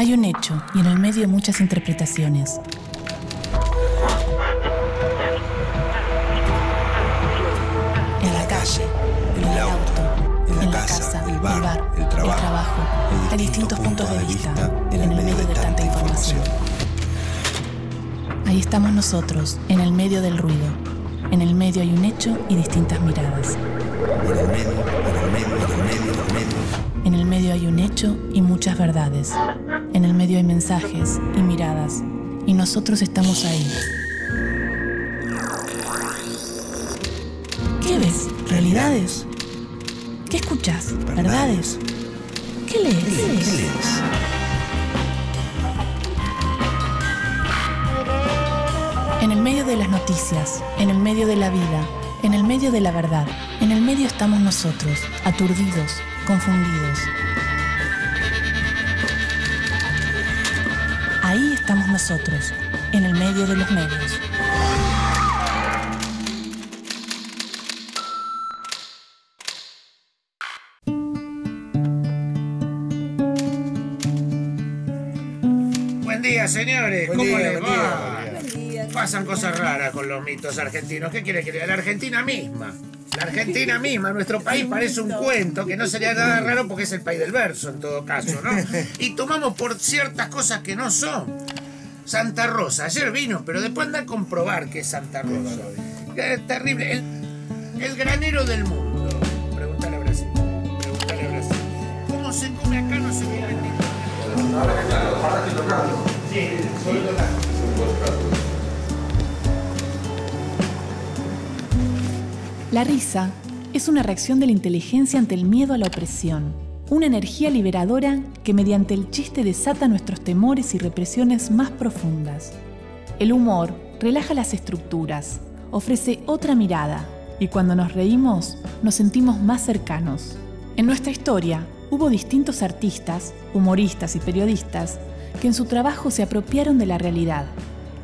Hay un hecho y en el medio muchas interpretaciones. En la calle, en el auto, en la casa, el bar, el trabajo. Hay distintos puntos de vista en el medio de tanta información. Ahí estamos nosotros, en el medio del ruido. En el medio hay un hecho y distintas miradas. En el medio hay un hecho y muchas verdades. En el medio hay mensajes y miradas. Y nosotros estamos ahí. ¿Qué ves? ¿Realidades? ¿Qué escuchas? ¿Verdades? ¿Qué lees? En el medio de las noticias, en el medio de la vida, en el medio de la verdad, en el medio estamos nosotros, aturdidos, confundidos. Ahí estamos nosotros, en el medio de los medios. Buen día, señores. ¿Cómo les va? Pasan cosas raras con los mitos argentinos. ¿Qué quiere que diga? La Argentina misma, nuestro país parece un cuento, que no sería nada raro porque es el país del verso en todo caso, ¿no? Y tomamos por ciertas cosas que no son. Santa Rosa, ayer vino, pero después anda a comprobar que es Santa Rosa. Es terrible. El granero del mundo. Pregúntale a Brasil. ¿Cómo se come acá? No se come en ningún lado. Sí, solo tocando. La risa es una reacción de la inteligencia ante el miedo a la opresión, una energía liberadora que mediante el chiste desata nuestros temores y represiones más profundas. El humor relaja las estructuras, ofrece otra mirada y cuando nos reímos nos sentimos más cercanos. En nuestra historia hubo distintos artistas, humoristas y periodistas que en su trabajo se apropiaron de la realidad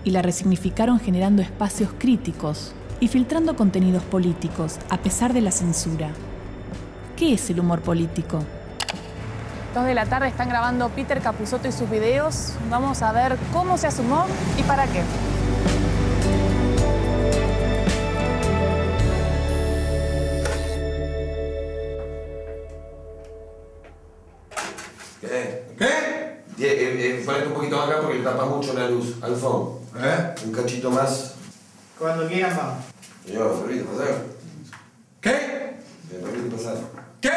y la resignificaron generando espacios críticos y filtrando contenidos políticos a pesar de la censura. ¿Qué es el humor político? 2 de la tarde están grabando Peter Capusotto y sus videos. Vamos a ver cómo se hace humor y para qué. ¿Qué? Ponete un poquito más acá porque le tapa mucho la luz. Alfón. Un cachito más. Cuando quieran vamos. Yo, permite pasar. ¿Qué? Me permite pasar. ¿Qué?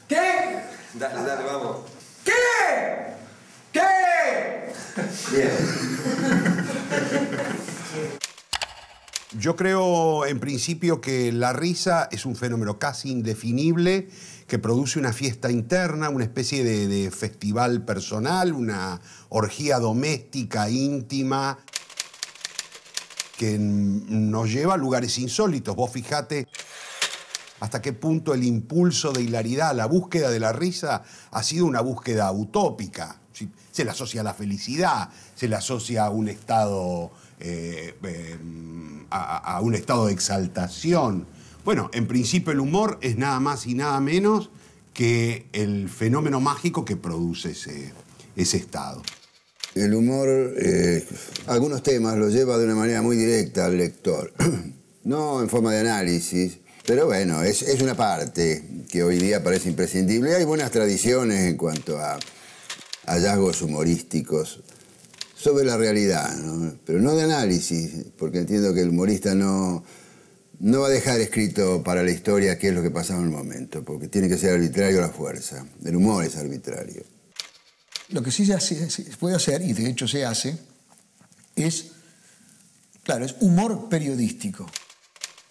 ¿Qué? Dale, vamos. ¿Qué? ¿Qué? Bien. Yo creo, en principio, que la risa es un fenómeno casi indefinible que produce una fiesta interna, una especie de festival personal, una orgía doméstica, íntima, que nos lleva a lugares insólitos. Vos fijate hasta qué punto el impulso de hilaridad, la búsqueda de la risa, ha sido una búsqueda utópica. Se le asocia a la felicidad, se le asocia a un estado, a un estado de exaltación. Bueno, en principio el humor es nada más y nada menos que el fenómeno mágico que produce ese estado. El humor, algunos temas los lleva de una manera muy directa al lector, no en forma de análisis, pero bueno, es una parte que hoy día parece imprescindible. Hay buenas tradiciones en cuanto a hallazgos humorísticos sobre la realidad, ¿no? Pero no de análisis, porque entiendo que el humorista no va a dejar escrito para la historia qué es lo que pasaba en el momento, porque tiene que ser arbitrario a la fuerza. El humor es arbitrario. Lo que sí se puede hacer, y de hecho se hace, es humor periodístico.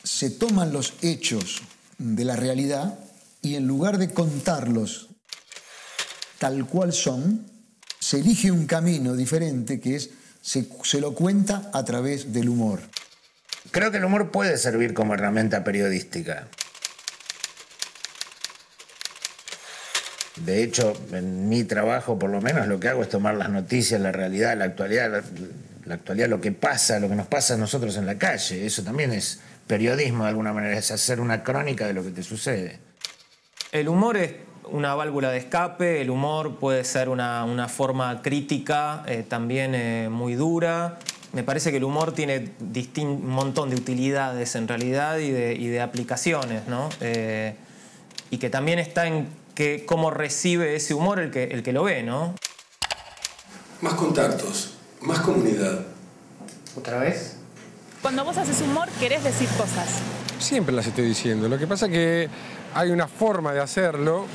Se toman los hechos de la realidad y en lugar de contarlos tal cual son, se elige un camino diferente que es, se lo cuenta a través del humor. Creo que el humor puede servir como herramienta periodística. De hecho, en mi trabajo, por lo menos, lo que hago es tomar las noticias, la realidad, la actualidad, lo que pasa, lo que nos pasa a nosotros en la calle. Eso también es periodismo, de alguna manera, es hacer una crónica de lo que te sucede. El humor es una válvula de escape, el humor puede ser una forma crítica también muy dura. Me parece que el humor tiene un montón de utilidades en realidad y de aplicaciones, ¿no? Y que también está en cómo recibe ese humor el que lo ve, ¿no? Más contactos, más comunidad. ¿Otra vez? Cuando vos haces humor, querés decir cosas. Siempre las estoy diciendo. Lo que pasa es que hay una forma de hacerlo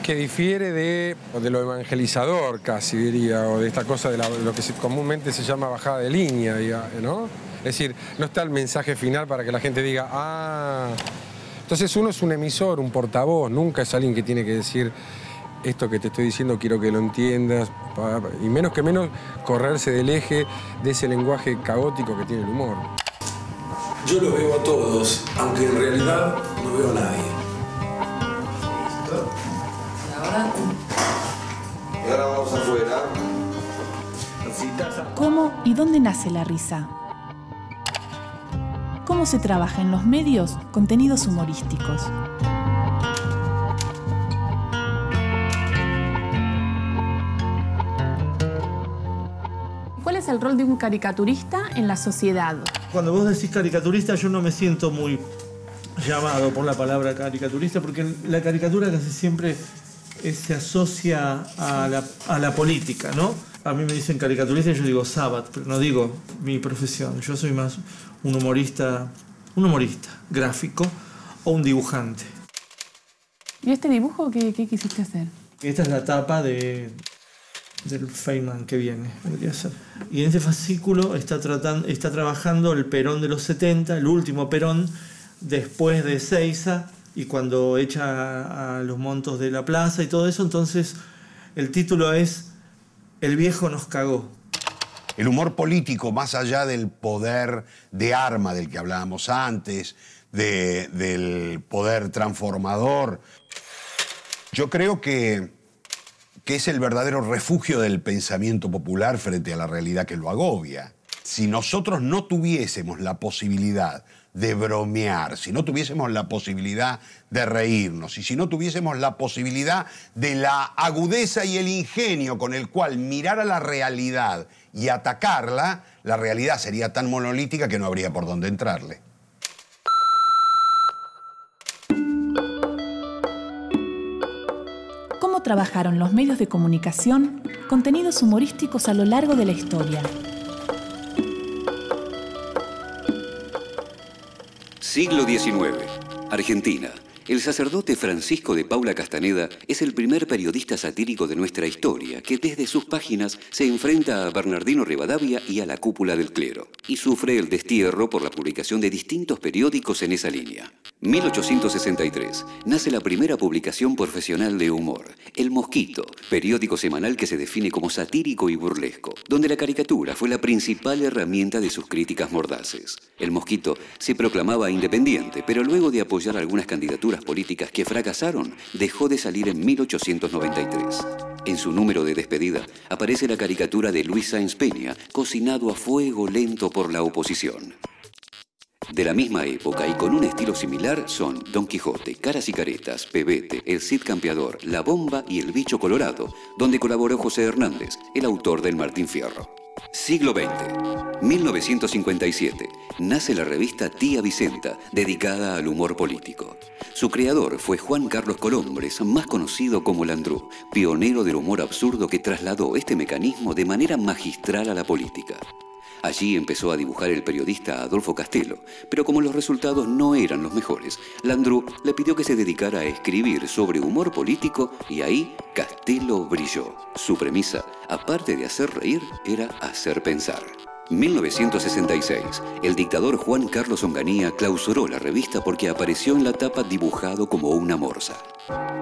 que difiere de lo evangelizador, casi diría, o de esta cosa de lo que comúnmente se llama bajada de línea, ¿no? Es decir, no está el mensaje final para que la gente diga, ah. Entonces uno es un emisor, un portavoz, nunca es alguien que tiene que decir esto que te estoy diciendo quiero que lo entiendas, y menos correrse del eje de ese lenguaje caótico que tiene el humor. Yo los veo a todos, aunque en realidad no veo a nadie. Y ahora vamos afuera. ¿Cómo y dónde nace la risa? ¿Cómo se trabaja en los medios contenidos humorísticos? ¿Cuál es el rol de un caricaturista en la sociedad? Cuando vos decís caricaturista, yo no me siento muy llamado por la palabra caricaturista, porque la caricatura casi siempre se asocia a la política, ¿no? A mí me dicen caricaturista y yo digo Sabat, pero no digo mi profesión. Yo soy más un humorista gráfico o un dibujante. ¿Y este dibujo qué quisiste hacer? Esta es la tapa del Feynman que viene, debería ser. Y en este fascículo está trabajando el Perón de los 70, el último Perón, después de Seiza, y cuando echa a los montos de la plaza y todo eso. Entonces el título es El viejo nos cagó. El humor político, más allá del poder de arma del que hablábamos antes, del poder transformador, yo creo que es el verdadero refugio del pensamiento popular frente a la realidad que lo agobia. Si nosotros no tuviésemos la posibilidad de bromear, si no tuviésemos la posibilidad de reírnos, y si no tuviésemos la posibilidad de la agudeza y el ingenio con el cual mirar a la realidad y atacarla, la realidad sería tan monolítica que no habría por dónde entrarle. ¿Cómo trabajaron los medios de comunicación contenidos humorísticos a lo largo de la historia? Siglo XIX. Argentina. El sacerdote Francisco de Paula Castaneda es el primer periodista satírico de nuestra historia que desde sus páginas se enfrenta a Bernardino Rivadavia y a la cúpula del clero, y sufre el destierro por la publicación de distintos periódicos en esa línea. 1863. Nace la primera publicación profesional de humor, El Mosquito, periódico semanal que se define como satírico y burlesco, donde la caricatura fue la principal herramienta de sus críticas mordaces. El Mosquito se proclamaba independiente, pero luego de apoyar algunas candidaturas políticas que fracasaron, dejó de salir en 1893. En su número de despedida aparece la caricatura de Luis Sáenz Peña, cocinado a fuego lento por la oposición. De la misma época y con un estilo similar son Don Quijote, Caras y Caretas, Pebete, El Cid Campeador, La Bomba y El Bicho Colorado, donde colaboró José Hernández, el autor del Martín Fierro. Siglo XX. 1957. Nace la revista Tía Vicenta, dedicada al humor político. Su creador fue Juan Carlos Colombres, más conocido como Landru, pionero del humor absurdo que trasladó este mecanismo de manera magistral a la política. Allí empezó a dibujar el periodista Adolfo Castelo, pero como los resultados no eran los mejores, Landru le pidió que se dedicara a escribir sobre humor político y ahí Castelo brilló. Su premisa, aparte de hacer reír, era hacer pensar. 1966. El dictador Juan Carlos Onganía clausuró la revista porque apareció en la tapa dibujado como una morsa.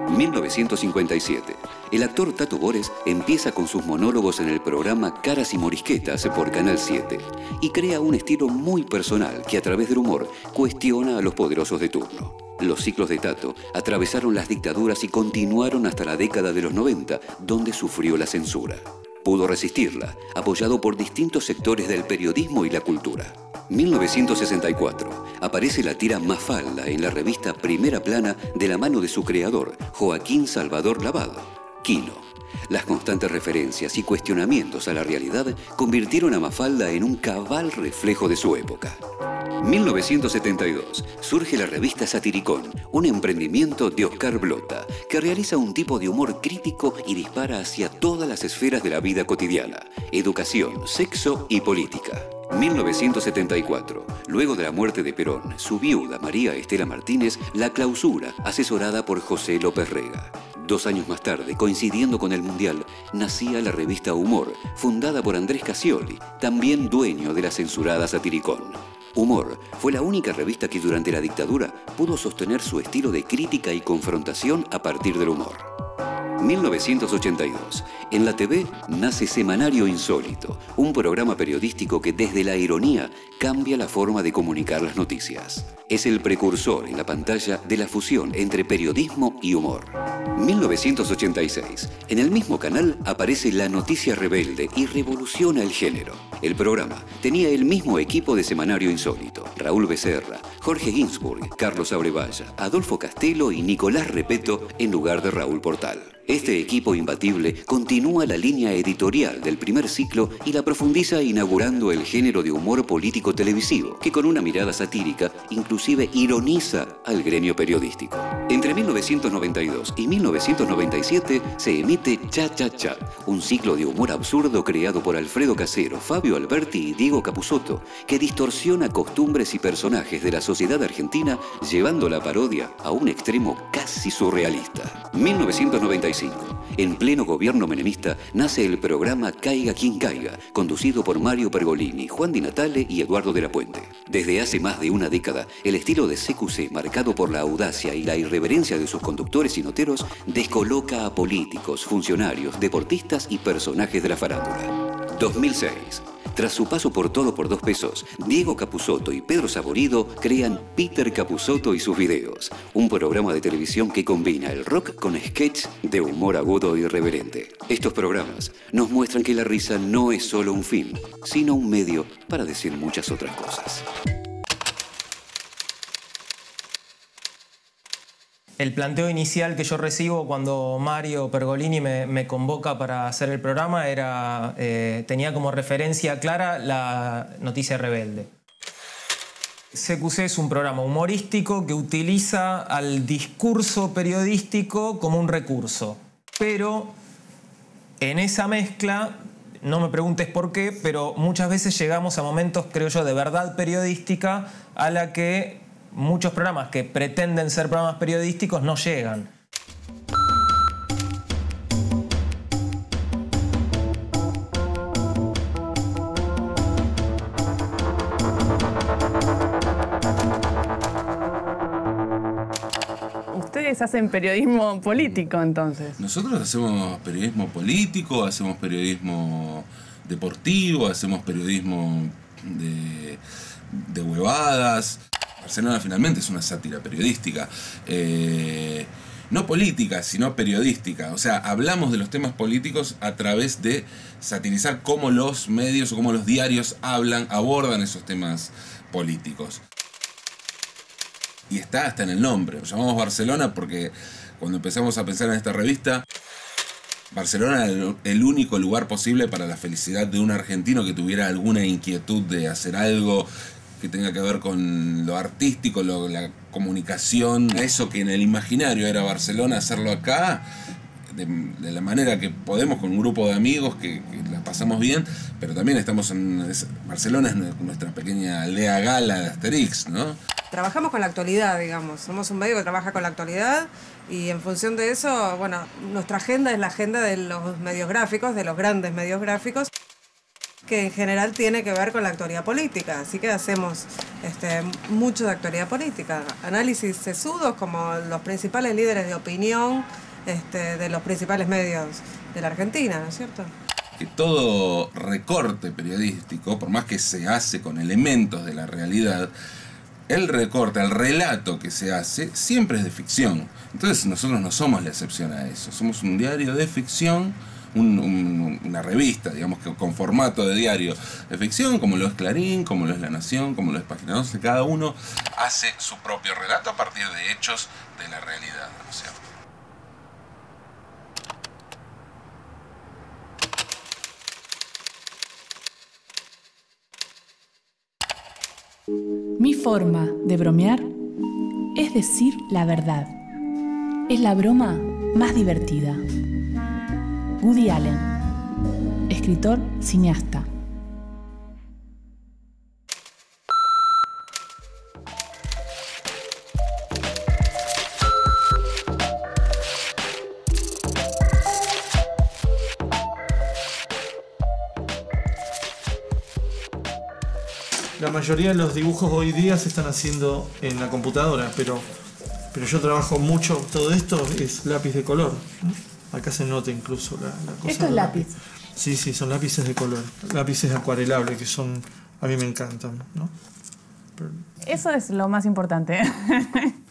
1957. El actor Tato Bores empieza con sus monólogos en el programa Caras y Morisquetas por Canal 7 y crea un estilo muy personal que a través del humor cuestiona a los poderosos de turno. Los ciclos de Tato atravesaron las dictaduras y continuaron hasta la década de los 90, donde sufrió la censura. Pudo resistirla, apoyado por distintos sectores del periodismo y la cultura. 1964. Aparece la tira Mafalda en la revista Primera Plana de la mano de su creador, Joaquín Salvador Lavado, Quino. Las constantes referencias y cuestionamientos a la realidad convirtieron a Mafalda en un cabal reflejo de su época. 1972. Surge la revista Satiricón, un emprendimiento de Oscar Blota, que realiza un tipo de humor crítico y dispara hacia todas las esferas de la vida cotidiana: educación, sexo y política. 1974. Luego de la muerte de Perón, su viuda, María Estela Martínez, la clausura, asesorada por José López Rega. 2 años más tarde, coincidiendo con el Mundial, nacía la revista Humor, fundada por Andrés Cassioli, también dueño de la censurada Satiricón. Humor fue la única revista que durante la dictadura pudo sostener su estilo de crítica y confrontación a partir del humor. 1982. En la TV nace Semanario Insólito, un programa periodístico que desde la ironía cambia la forma de comunicar las noticias. Es el precursor en la pantalla de la fusión entre periodismo y humor. 1986. En el mismo canal aparece La Noticia Rebelde y revoluciona el género. El programa tenía el mismo equipo de Semanario Insólito: Raúl Becerra, Jorge Ginsburg, Carlos Abrevaya, Adolfo Castelo y Nicolás Repeto en lugar de Raúl Portal. Este equipo imbatible continúa la línea editorial del primer ciclo y la profundiza inaugurando el género de humor político televisivo, que con una mirada satírica inclusive ironiza al gremio periodístico. Entre 1992 y 1997 se emite Cha Cha Cha, un ciclo de humor absurdo creado por Alfredo Casero, Fabio Alberti y Diego Capusotto, que distorsiona costumbres y personajes de la sociedad argentina, llevando la parodia a un extremo casi surrealista. 1995. En pleno gobierno menemista nace el programa Caiga quien caiga, conducido por Mario Pergolini, Juan Di Natale y Eduardo de la Puente. Desde hace más de una década, el estilo de CQC, marcado por la audacia y la irreverencia de sus conductores y noteros, descoloca a políticos, funcionarios, deportistas y personajes de la farándula. 2006. Tras su paso por Todo por 2 pesos, Diego Capusotto y Pedro Saborido crean Peter Capusotto y sus videos, un programa de televisión que combina el rock con sketch de humor agudo e irreverente. Estos programas nos muestran que la risa no es solo un fin, sino un medio para decir muchas otras cosas. El planteo inicial que yo recibo cuando Mario Pergolini me convoca para hacer el programa era, tenía como referencia clara La Noticia Rebelde. CQC es un programa humorístico que utiliza al discurso periodístico como un recurso. Pero en esa mezcla, no me preguntes por qué, pero muchas veces llegamos a momentos, creo yo, de verdad periodística a la que muchos programas que pretenden ser programas periodísticos no llegan. Ustedes hacen periodismo político, entonces. Nosotros hacemos periodismo político, hacemos periodismo deportivo, hacemos periodismo de huevadas. Barcelona finalmente es una sátira periodística, no política, sino periodística. O sea, hablamos de los temas políticos a través de satirizar cómo los medios o cómo los diarios abordan esos temas políticos. Y está hasta en el nombre. Lo llamamos Barcelona porque cuando empezamos a pensar en esta revista, Barcelona era el único lugar posible para la felicidad de un argentino que tuviera alguna inquietud de hacer algo que tenga que ver con lo artístico, la comunicación, eso que en el imaginario era Barcelona, hacerlo acá de la manera que podemos, con un grupo de amigos que la pasamos bien, pero también estamos Barcelona es nuestra pequeña aldea gala de Asterix, ¿no? Trabajamos con la actualidad, digamos, somos un medio que trabaja con la actualidad y en función de eso, bueno, nuestra agenda es la agenda de los medios gráficos, de los grandes medios gráficos, que en general tiene que ver con la actualidad política, así que hacemos mucho de actualidad política, análisis sesudos como los principales líderes de opinión de los principales medios de la Argentina, ¿no es cierto? Que todo recorte periodístico, por más que se hace con elementos de la realidad, el recorte, el relato que se hace, siempre es de ficción. Entonces nosotros no somos la excepción a eso, somos un diario de ficción una revista, digamos, que con formato de diario de ficción, como lo es Clarín, como lo es La Nación, como lo es Página 12. Cada uno hace su propio relato a partir de hechos de la realidad, ¿no es cierto? Mi forma de bromear es decir la verdad. Es la broma más divertida. Woody Allen, escritor, cineasta. La mayoría de los dibujos hoy día se están haciendo en la computadora, pero yo trabajo mucho, todo esto es lápiz de color. Acá se nota incluso la cosa. ¿Esto es lápiz? Sí, son lápices de color, lápices acuarelables que son, a mí me encantan, ¿no? Pero eso es lo más importante.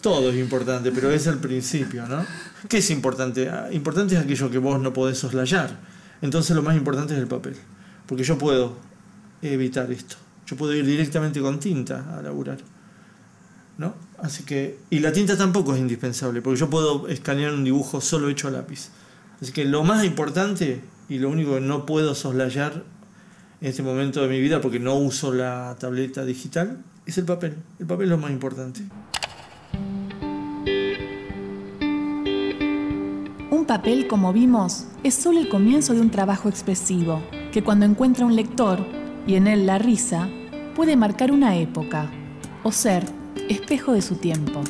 todo es importante, pero es el principio, ¿no? ¿Qué es importante? Importante es aquello que vos no podés soslayar. Entonces lo más importante es el papel, porque yo puedo evitar esto. Yo puedo ir directamente con tinta a laburar, ¿no? Así que, y la tinta tampoco es indispensable, porque yo puedo escanear un dibujo solo hecho a lápiz. Así que lo más importante y lo único que no puedo soslayar en este momento de mi vida, porque no uso la tableta digital, es el papel. El papel es lo más importante. Un papel, como vimos, es solo el comienzo de un trabajo expresivo, que cuando encuentra un lector, y en él la risa, puede marcar una época, o ser espejo de su tiempo.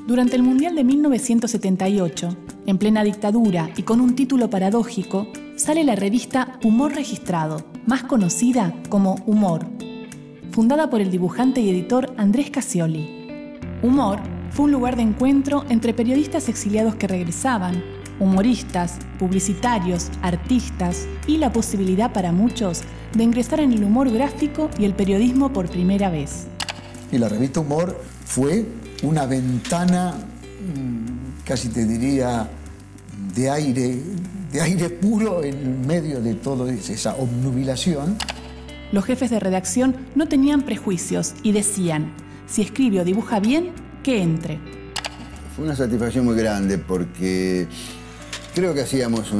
Durante el Mundial de 1978, en plena dictadura y con un título paradójico, sale la revista Humor Registrado, más conocida como Humor, fundada por el dibujante y editor Andrés Cassioli. Humor fue un lugar de encuentro entre periodistas exiliados que regresaban, humoristas, publicitarios, artistas y la posibilidad para muchos de ingresar en el humor gráfico y el periodismo por primera vez. Y la revista Humor fue una ventana, casi te diría, de aire puro en medio de toda esa obnubilación. Los jefes de redacción no tenían prejuicios y decían, si escribe o dibuja bien, que entre. Fue una satisfacción muy grande porque creo que hacíamos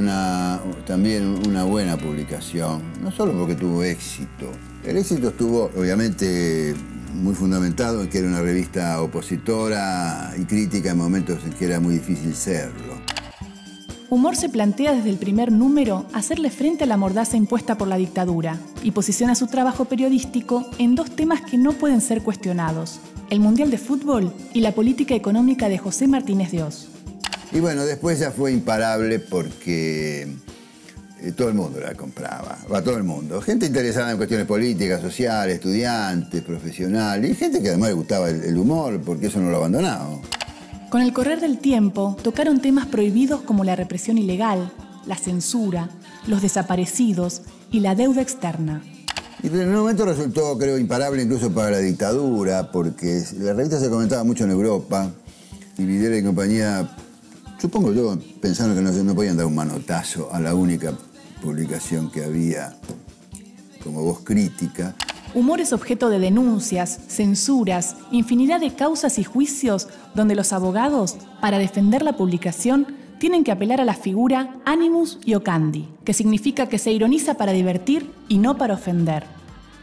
también una buena publicación, no solo porque tuvo éxito. El éxito estuvo, obviamente, muy fundamentado en que era una revista opositora y crítica en momentos en que era muy difícil serlo. Humor se plantea desde el primer número hacerle frente a la mordaza impuesta por la dictadura y posiciona su trabajo periodístico en dos temas que no pueden ser cuestionados: el Mundial de Fútbol y la política económica de José Martínez de Oz. Y bueno, después ya fue imparable porque todo el mundo la compraba, todo el mundo. Gente interesada en cuestiones políticas, sociales, estudiantes, profesionales, y gente que además le gustaba el humor, porque eso no lo abandonaba. Con el correr del tiempo, tocaron temas prohibidos como la represión ilegal, la censura, los desaparecidos y la deuda externa. Y en un momento resultó, creo, imparable incluso para la dictadura, porque la revista se comentaba mucho en Europa, y Videla y compañía, supongo yo, pensaron que no podían dar un manotazo a la única publicación que había como voz crítica. Humor es objeto de denuncias, censuras, infinidad de causas y juicios donde los abogados, para defender la publicación, tienen que apelar a la figura animus iocandi, que significa que se ironiza para divertir y no para ofender.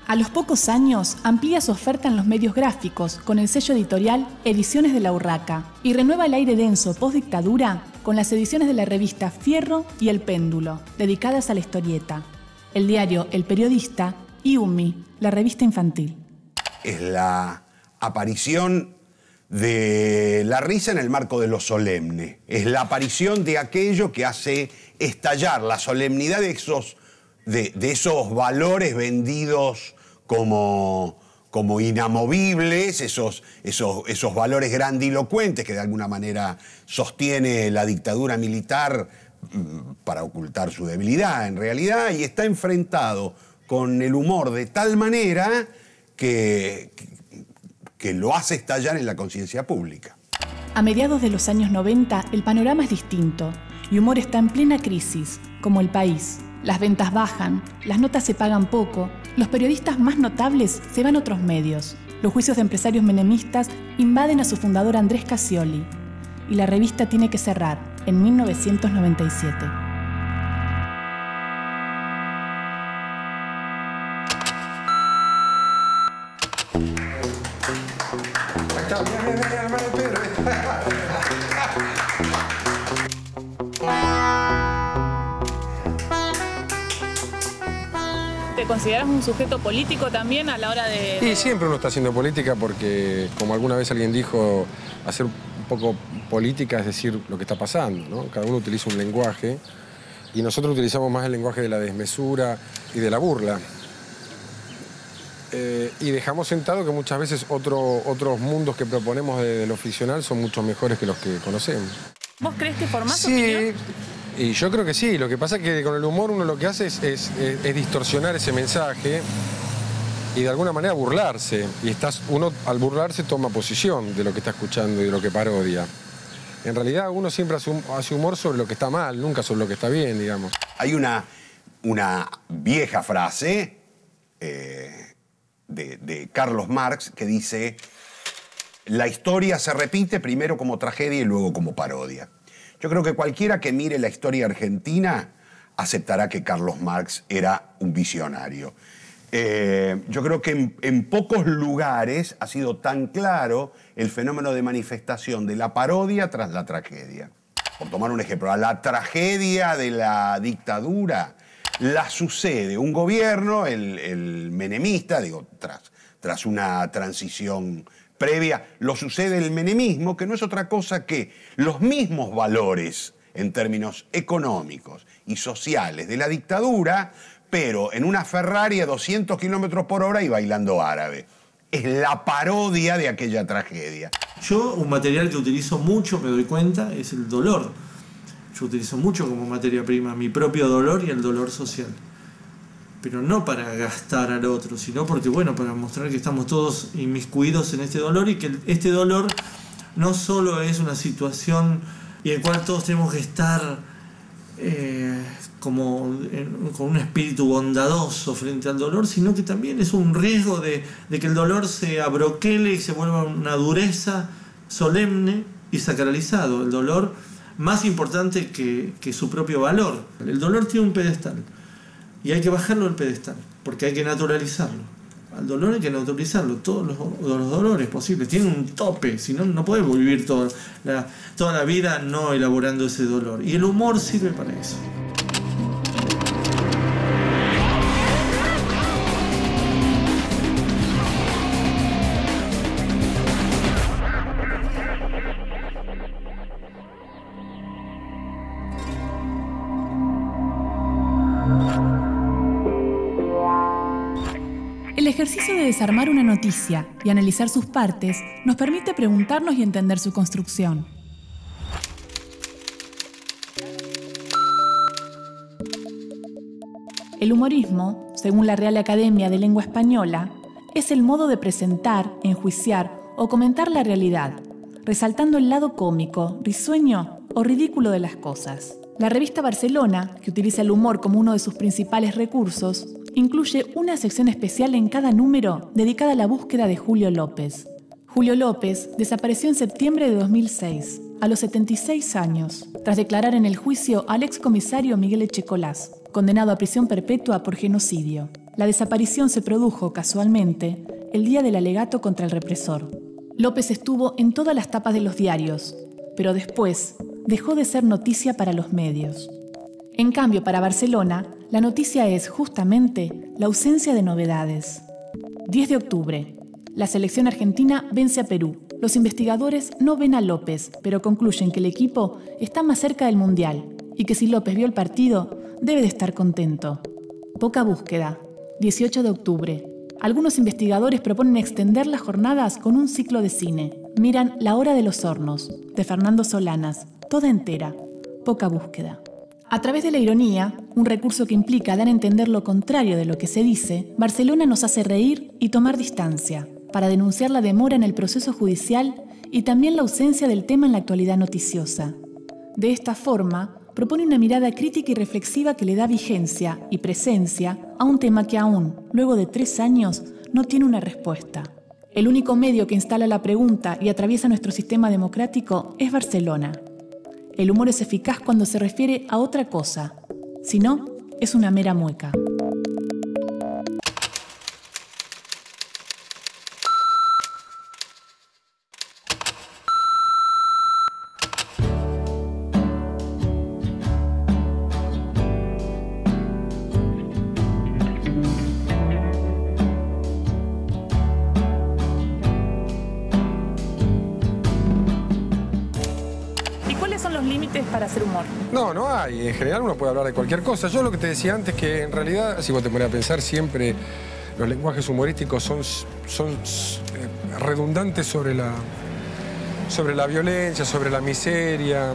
A los pocos años amplía su oferta en los medios gráficos con el sello editorial Ediciones de la Urraca y renueva el aire denso post-dictadura con las ediciones de la revista Fierro y El Péndulo, dedicadas a la historieta, el diario El Periodista y Umi, la revista infantil. Es la aparición de la risa en el marco de lo solemne. Es la aparición de aquello que hace estallar la solemnidad de esos valores vendidos como inamovibles, esos valores grandilocuentes que de alguna manera sostiene la dictadura militar para ocultar su debilidad en realidad, y está enfrentado con el humor de tal manera que lo hace estallar en la conciencia pública. A mediados de los años 90, el panorama es distinto y Humor está en plena crisis, como El País. Las ventas bajan, las notas se pagan poco, los periodistas más notables se van a otros medios. Los juicios de empresarios menemistas invaden a su fundador Andrés Cassioli y la revista tiene que cerrar en 1997. ¿Te consideras un sujeto político también a la hora de...? Y siempre uno está haciendo política porque, como alguna vez alguien dijo, hacer un poco política es decir lo que está pasando, ¿no? Cada uno utiliza un lenguaje y nosotros utilizamos más el lenguaje de la desmesura y de la burla. Y dejamos sentado que muchas veces otros mundos que proponemos de lo ficcional son mucho mejores que los que conocemos. ¿Vos crees que formás opinión? Y yo creo que sí. Lo que pasa es que con el humor uno lo que hace es distorsionar ese mensaje y de alguna manera burlarse. Y uno al burlarse toma posición de lo que está escuchando y de lo que parodia. En realidad uno siempre hace humor sobre lo que está mal, nunca sobre lo que está bien, digamos. Hay una vieja frase de Carlos Marx que dice: la historia se repite primero como tragedia y luego como parodia. Yo creo que cualquiera que mire la historia argentina aceptará que Carlos Marx era un visionario. Yo creo que en pocos lugares ha sido tan claro el fenómeno de manifestación de la parodia tras la tragedia. Por tomar un ejemplo, a la tragedia de la dictadura la sucede un gobierno, el menemista, digo, tras una transición previa, lo sucede el menemismo, que no es otra cosa que los mismos valores en términos económicos y sociales de la dictadura, pero en una Ferrari a 200 kilómetros por hora y bailando árabe. Es la parodia de aquella tragedia. Yo, un material que utilizo mucho, me doy cuenta, es el dolor. Yo utilizo mucho como materia prima mi propio dolor y el dolor social. Pero no para gastar al otro, sino porque, bueno, para mostrar que estamos todos inmiscuidos en este dolor y que este dolor no solo es una situación y en la cual todos tenemos que estar con un espíritu bondadoso frente al dolor, sino que también es un riesgo de que el dolor se abroquele y se vuelva una dureza solemne y sacralizado. El dolor más importante que su propio valor. El dolor tiene un pedestal. Y hay que bajarlo del pedestal, porque hay que naturalizarlo. Al dolor hay que naturalizarlo, todos los dolores posibles. Tiene un tope, si no, no podemos vivir toda la vida no elaborando ese dolor. Y el humor sirve para eso. El ejercicio de desarmar una noticia y analizar sus partes nos permite preguntarnos y entender su construcción. El humorismo, según la Real Academia de Lengua Española, es el modo de presentar, enjuiciar o comentar la realidad, resaltando el lado cómico, risueño o ridículo de las cosas. La revista Barcelona, que utiliza el humor como uno de sus principales recursos, incluye una sección especial en cada número dedicada a la búsqueda de Julio López. Julio López desapareció en septiembre de 2006, a los 76 años, tras declarar en el juicio al excomisario Miguel Echecolás, condenado a prisión perpetua por genocidio. La desaparición se produjo, casualmente, el día del alegato contra el represor. López estuvo en todas las tapas de los diarios, pero después dejó de ser noticia para los medios. En cambio, para Barcelona, la noticia es justamente la ausencia de novedades. 10 de octubre. La selección argentina vence a Perú. Los investigadores no ven a López, pero concluyen que el equipo está más cerca del Mundial y que si López vio el partido, debe de estar contento. Poca búsqueda. 18 de octubre. Algunos investigadores proponen extender las jornadas con un ciclo de cine. Miran La hora de los hornos, de Fernando Solanas, toda entera. Poca búsqueda. A través de la ironía, un recurso que implica dar a entender lo contrario de lo que se dice, Barcelona nos hace reír y tomar distancia. para denunciar la demora en el proceso judicial y también la ausencia del tema en la actualidad noticiosa. De esta forma, propone una mirada crítica y reflexiva que le da vigencia y presencia a un tema que aún, luego de 3 años, no tiene una respuesta. El único medio que instala la pregunta y atraviesa nuestro sistema democrático es Barcelona. El humor es eficaz cuando se refiere a otra cosa, si no, es una mera mueca. Para hacer humor? No hay. En general uno puede hablar de cualquier cosa. Yo lo que te decía antes, que en realidad, si vos te pones a pensar, siempre los lenguajes humorísticos son redundantes sobre la violencia, sobre la miseria,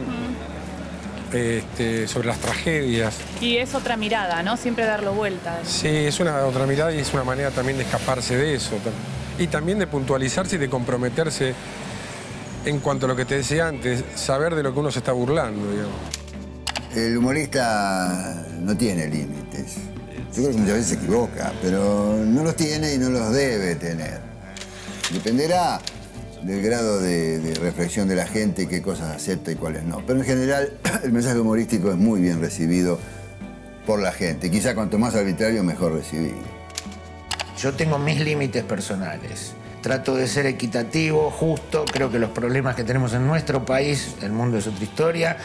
sobre las tragedias. Y es otra mirada, ¿no? Siempre darlo vuelta. Sí, es otra mirada y es una manera también de escaparse de eso. Y también de puntualizarse y de comprometerse en cuanto a lo que te decía antes, saber de lo que uno se está burlando, digamos. El humorista no tiene límites. Yo creo que muchas veces se equivoca, pero no los tiene y no los debe tener. Dependerá del grado de reflexión de la gente, qué cosas acepta y cuáles no. Pero en general, el mensaje humorístico es muy bien recibido por la gente. Quizá cuanto más arbitrario, mejor recibido. Yo tengo mis límites personales. Trato de ser equitativo, justo. Creo que los problemas que tenemos en nuestro país, el mundo es otra historia,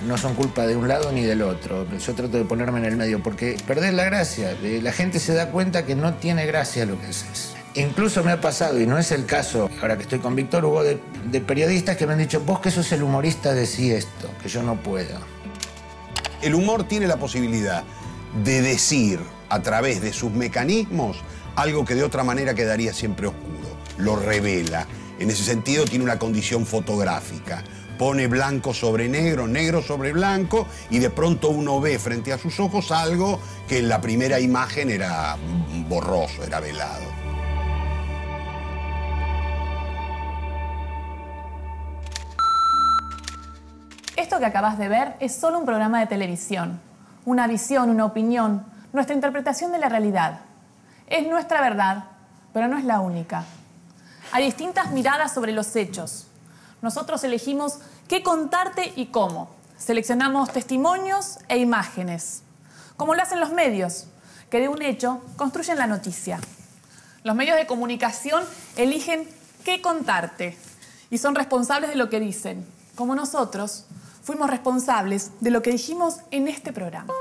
no son culpa de un lado ni del otro. Yo trato de ponerme en el medio porque perdés la gracia. La gente se da cuenta que no tiene gracia lo que haces. Incluso me ha pasado, y no es el caso, ahora que estoy con Víctor Hugo, de periodistas que me han dicho, vos que sos el humorista, decí esto, que yo no puedo. El humor tiene la posibilidad de decir a través de sus mecanismos algo que de otra manera quedaría siempre oscuro. Lo revela. En ese sentido tiene una condición fotográfica. Pone blanco sobre negro, negro sobre blanco, y de pronto uno ve frente a sus ojos algo que en la primera imagen era borroso, era velado. Esto que acabas de ver es solo un programa de televisión. Una visión, una opinión, nuestra interpretación de la realidad. Es nuestra verdad, pero no es la única. Hay distintas miradas sobre los hechos. Nosotros elegimos qué contarte y cómo. Seleccionamos testimonios e imágenes, como lo hacen los medios, que de un hecho construyen la noticia. Los medios de comunicación eligen qué contarte y son responsables de lo que dicen, como nosotros fuimos responsables de lo que dijimos en este programa.